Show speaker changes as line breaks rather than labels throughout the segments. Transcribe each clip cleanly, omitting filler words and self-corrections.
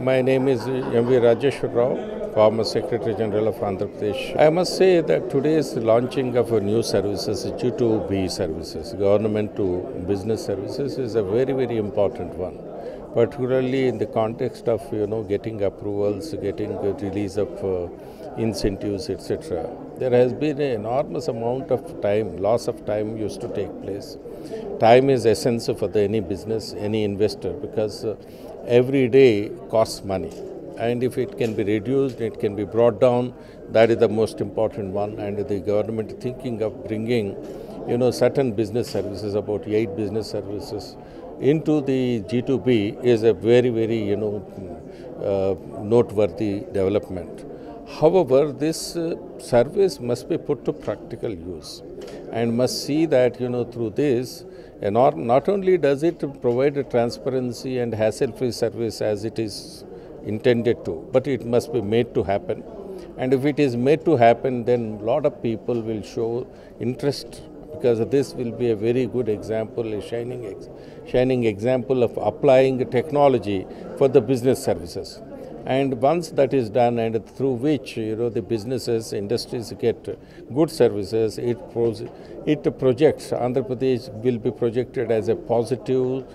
My name is M.V. Rajeswar Rao, former Secretary General of Andhra Pradesh. I must say that today's launching of new services, G2B services, government to business services, is a very, very important one. Particularly in the context of getting approvals, getting the release of incentives, etc. There has been an enormous amount of time, loss of time used to take place. Time is essential for any business, any investor, because every day costs money, and if it can be reduced, it can be brought down, that is the most important one. And the government thinking of bringing certain business services, about 8 business services, into the G2B is a very, very noteworthy development. However, this service must be put to practical use, and must see that through this, and not only does it provide a transparency and hassle-free service as it is intended to, but it must be made to happen. And if it is made to happen, then a lot of people will show interest, because this will be a very good example, a shining example of applying technology for the business services. And once that is done, and through which the businesses, industries get good services, it projects, Andhra Pradesh will be projected as a positive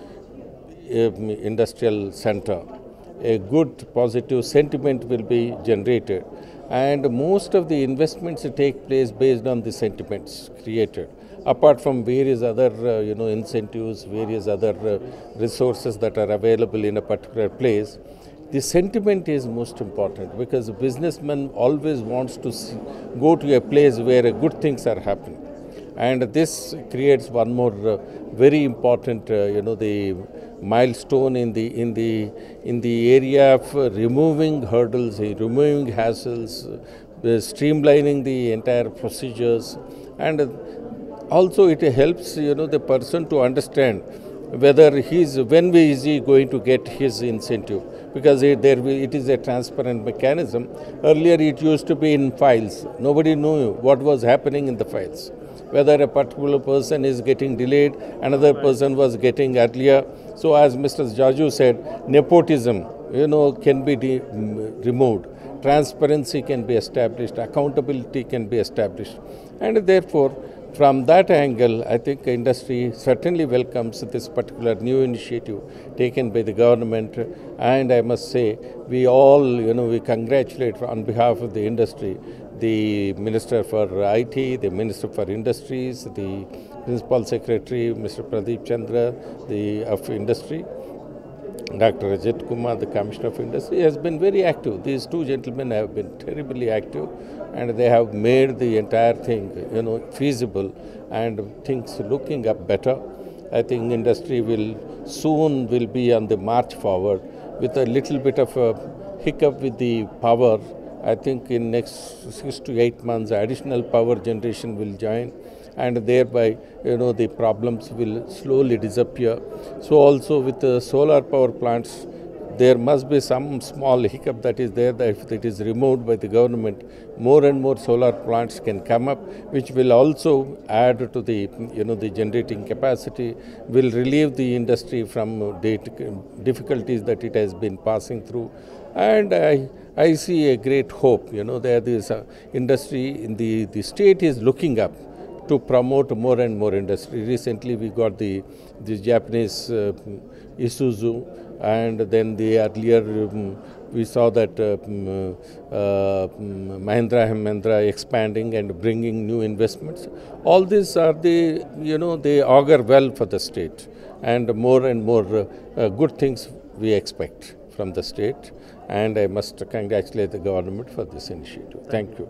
industrial center. A good positive sentiment will be generated, and most of the investments take place based on the sentiments created, apart from various other incentives, various other resources that are available in a particular place. The sentiment is most important, because a businessman always wants to go to a place where good things are happening. And this creates one more very important, the milestone in the area of removing hurdles, removing hassles, streamlining the entire procedures, and also it helps the person to understand whether when is he going to get his incentive, because it is a transparent mechanism. Earlier it used to be in files. Nobody knew what was happening in the files. Whether a particular person is getting delayed, another person was getting earlier. So as Mr. Jaju said, nepotism can be removed. Transparency can be established, accountability can be established, and therefore from that angle, I think industry certainly welcomes this particular new initiative taken by the government. And I must say, we all, we congratulate on behalf of the industry, the Minister for IT, the Minister for Industries, the Principal Secretary, Mr. Pradeep Chandra, of Industry, Dr. Rajat Kumar, the Commissioner of Industry, has been very active. These two gentlemen have been terribly active, and they have made the entire thing, feasible, and things looking up better. I think industry will soon be on the march forward, with a little bit of a hiccup with the power. I think in next 6 to 8 months, additional power generation will join, and thereby the problems will slowly disappear. So also with the solar power plants, there must be some small hiccup that is there, that if it is removed by the government, more and more solar plants can come up, which will also add to the the generating capacity, will relieve the industry from difficulties that it has been passing through. And I see a great hope, that this industry in the state is looking up to promote more and more industry. Recently we got the Japanese Isuzu, and then the earlier we saw that Mahindra expanding and bringing new investments. All these are they augur well for the state, and more good things we expect from the state. And I must congratulate the government for this initiative. Thank you.